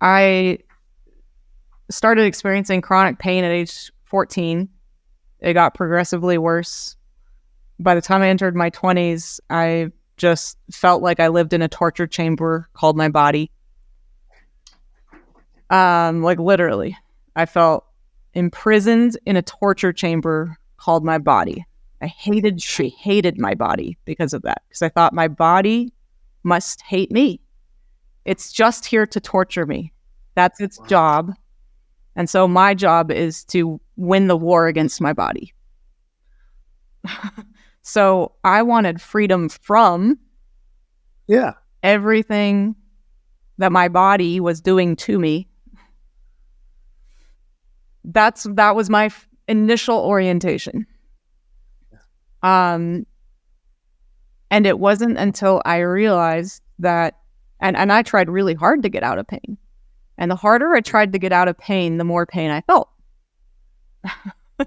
I started experiencing chronic pain at age 14. It got progressively worse. By the time I entered my 20s, I just felt like I lived in a torture chamber called my body. Like literally, I felt imprisoned in a torture chamber called my body. She hated my body because of that. Because I thought my body must hate me. It's just here to torture me. That's its job. And so my job is to win the war against my body. So I wanted freedom from everything that my body was doing to me. That was my initial orientation. And it wasn't until I realized that, and I tried really hard to get out of pain. And the harder I tried to get out of pain, the more pain I felt.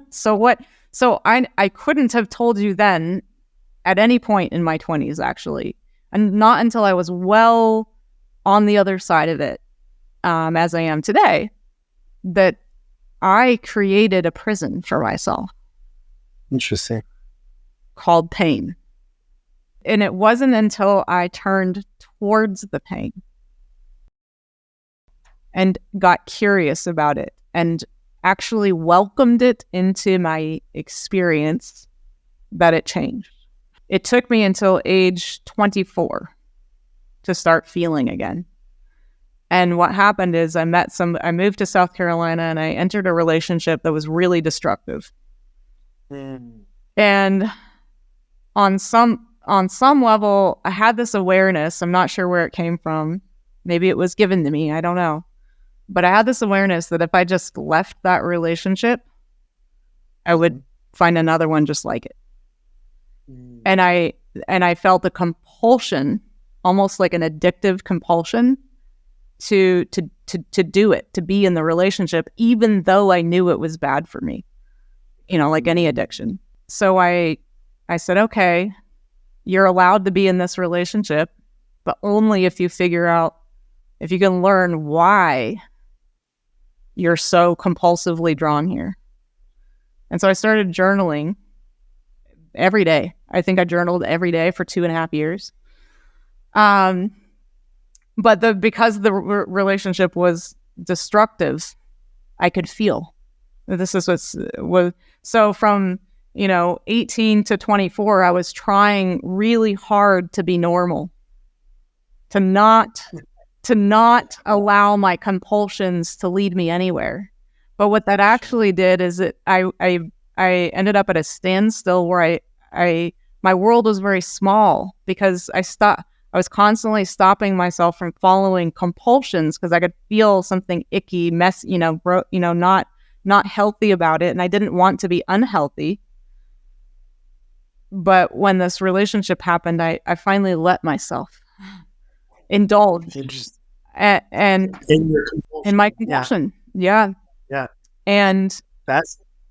So I couldn't have told you then at any point in my 20s, actually, and not until I was well on the other side of it, as I am today, that I created a prison for myself. Interesting. Called pain. And it wasn't until I turned towards the pain and got curious about it and actually welcomed it into my experience that it changed. It took me until age 24 to start feeling again. And what happened is I moved to South Carolina and I entered a relationship that was really destructive. And on some level, I had this awareness. I'm not sure where it came from. Maybe it was given to me. I don't know. But I had this awareness that if I just left that relationship, I would find another one just like it. And I felt a compulsion, almost like an addictive compulsion, to do it, to be in the relationship, even though I knew it was bad for me, like any addiction. So I said, okay, you're allowed to be in this relationship, but only if you can learn why you're so compulsively drawn here. And so I started journaling every day. I think I journaled every day for 2.5 years. But because the relationship was destructive, I could feel. This is was so from 18 to 24, I was trying really hard to be normal, to not allow my compulsions to lead me anywhere. But what that actually did is I ended up at a standstill where my world was very small because I was constantly stopping myself from following compulsions because I could feel something icky, not healthy about it, and I didn't want to be unhealthy. But when this relationship happened, I finally let myself indulge and in my compulsion. Yeah. And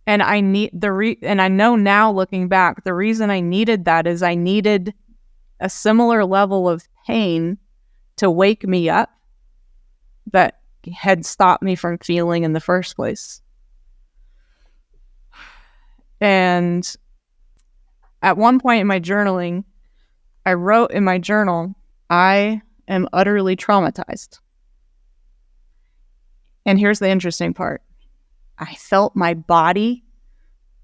I need and I know now, looking back, the reason I needed that is I needed a similar level of pain to wake me up that had stopped me from feeling in the first place. And at one point in my journaling, I wrote in my journal, I am utterly traumatized. And here's the interesting part. I felt my body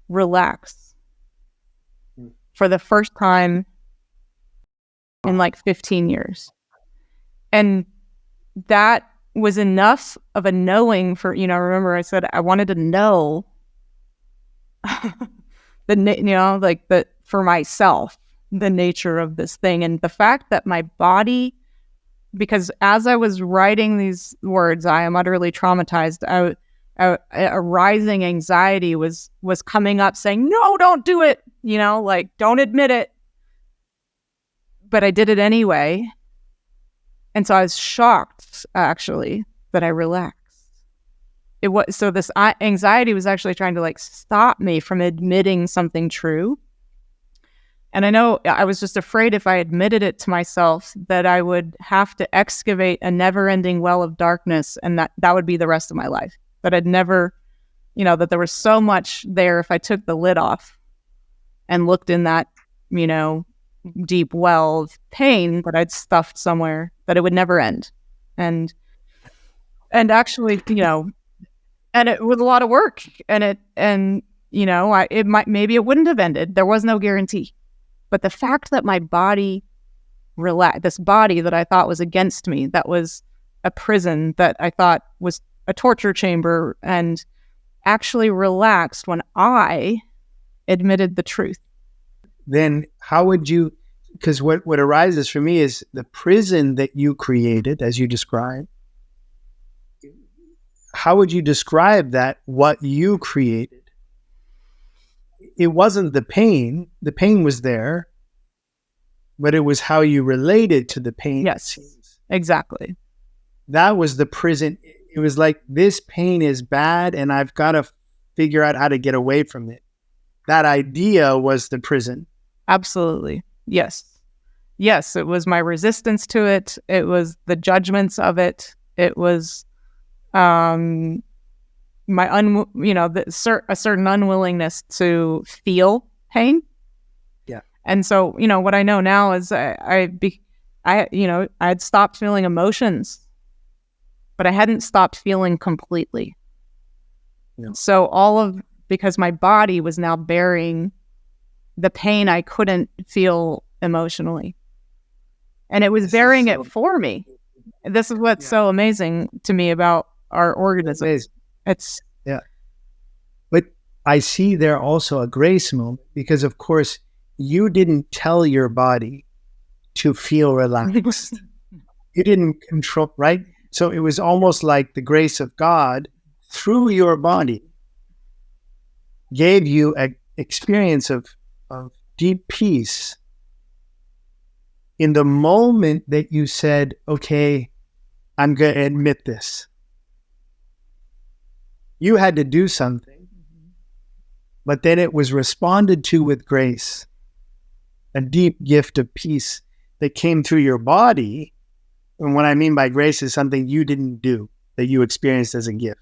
relax for the first time in like 15 years. And that was enough of a knowing for, remember I said I wanted to know for myself, the nature of this thing. And the fact that my body, because as I was writing these words, I am utterly traumatized, a rising anxiety was coming up saying, no, don't do it, don't admit it. But I did it anyway. And so I was shocked, actually, that I relaxed. So this anxiety was actually trying to stop me from admitting something true. And I know I was just afraid if I admitted it to myself that I would have to excavate a never-ending well of darkness, and that would be the rest of my life. That I'd never, that there was so much there if I took the lid off and looked in that, deep well of pain that I'd stuffed somewhere, that it would never end. And actually, and it was a lot of work, maybe it wouldn't have ended. There was no guarantee. But the fact that my body relaxed, this body that I thought was against me, that was a prison, that I thought was a torture chamber, and actually relaxed when I admitted the truth. Then how would you, because what arises for me is the prison that you created, as you described. How would you describe that, what you created? It wasn't the pain. The pain was there, but it was how you related to the pain. Yes, exactly. That was the prison. It was like, this pain is bad and I've got to figure out how to get away from it. That idea was the prison. Absolutely. Yes. Yes, it was my resistance to it. It was the judgments of it. It was a certain unwillingness to feel pain. Yeah. And so, what I know now is I had stopped feeling emotions, but I hadn't stopped feeling completely. No. So because my body was now bearing the pain I couldn't feel emotionally. And it was bearing it for me. This is what's so amazing to me about our organism. But I see there also a grace moment, because of course you didn't tell your body to feel relaxed. You didn't control, right? So it was almost like the grace of God through your body gave you an experience of deep peace in the moment that you said, okay, I'm going to admit this. You had to do something, but then it was responded to with grace, a deep gift of peace that came through your body. And what I mean by grace is something you didn't do, that you experienced as a gift.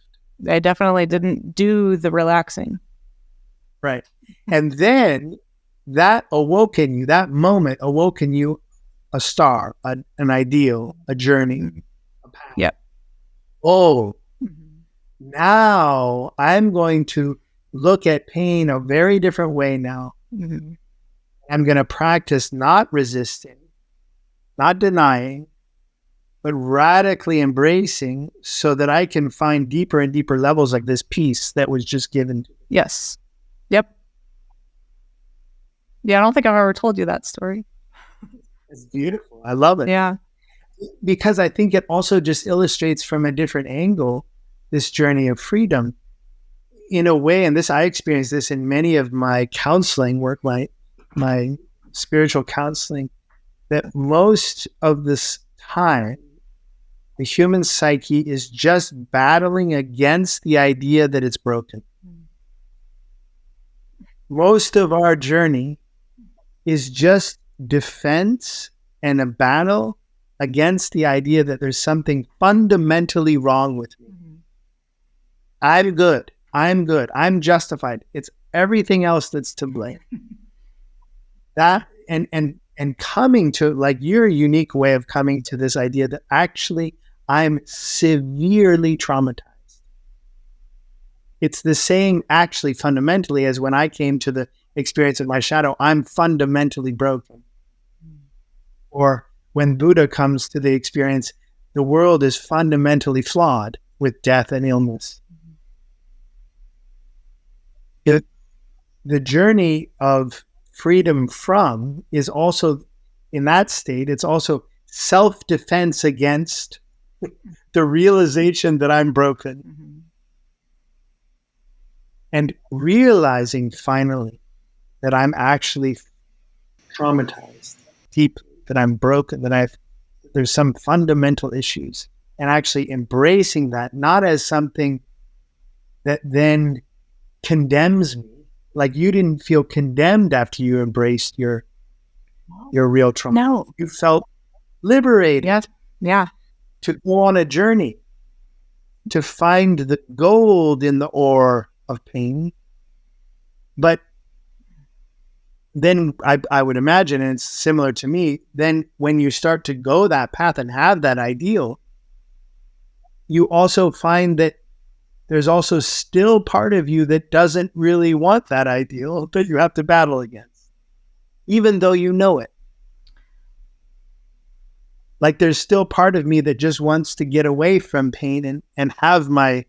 I definitely didn't do the relaxing. Right. And then that moment awoke in you a star, an ideal, a journey, a path. Yep. Oh, now I'm going to look at pain a very different way now. Mm-hmm. I'm going to practice not resisting, not denying, but radically embracing, so that I can find deeper and deeper levels like this peace that was just given to me. Yes. Yep. Yeah, I don't think I've ever told you that story. It's beautiful. I love it. Yeah. Because I think it also just illustrates from a different angle this journey of freedom. In a way, and I experienced this in many of my counseling work, my spiritual counseling, that most of this time, the human psyche is just battling against the idea that it's broken. Most of our journey is just defense and a battle against the idea that there's something fundamentally wrong with me. I'm good. I'm justified. It's everything else that's to blame. That and coming to, like, your unique way of coming to this idea that actually I'm severely traumatized. It's the same actually fundamentally as when I came to the experience of my shadow, I'm fundamentally broken. Or when Buddha comes to the experience, the world is fundamentally flawed with death and illness. The journey of freedom from is also, in that state, it's also self-defense against the realization that I'm broken. Mm-hmm. And realizing finally that I'm actually traumatized deeply, that I'm broken, that there's some fundamental issues, and actually embracing that, not as something that then condemns me. Like, you didn't feel condemned after you embraced your your real trauma. No. You felt liberated Yes. Yeah. to go on a journey, to find the gold in the ore of pain. But then I would imagine, and it's similar to me, then when you start to go that path and have that ideal, you also find that there's also still part of you that doesn't really want that ideal that you have to battle against, even though you know it. Like there's still part of me that just wants to get away from pain and have my,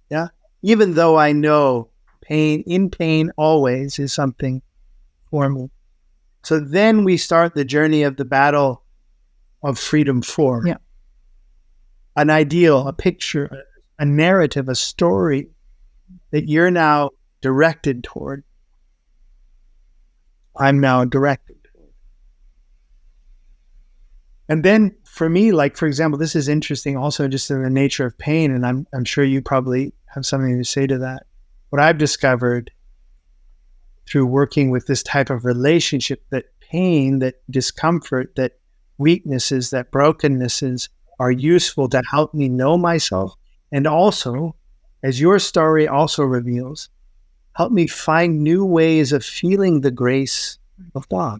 yeah, even though I know pain always is something for me. So then we start the journey of the battle of freedom for an ideal, a picture, a narrative, a story that you're now directed toward. I'm now directed toward. And then for me, like, for example, this is interesting also just in the nature of pain, and I'm sure you probably have something to say to that. What I've discovered through working with this type of relationship, that pain, that discomfort, that weaknesses, that brokennesses are useful to help me know myself. And also, as your story also reveals, help me find new ways of feeling the grace of God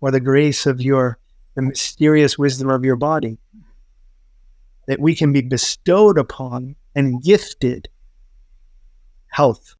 or the grace of the mysterious wisdom of your body, that we can be bestowed upon and gifted health,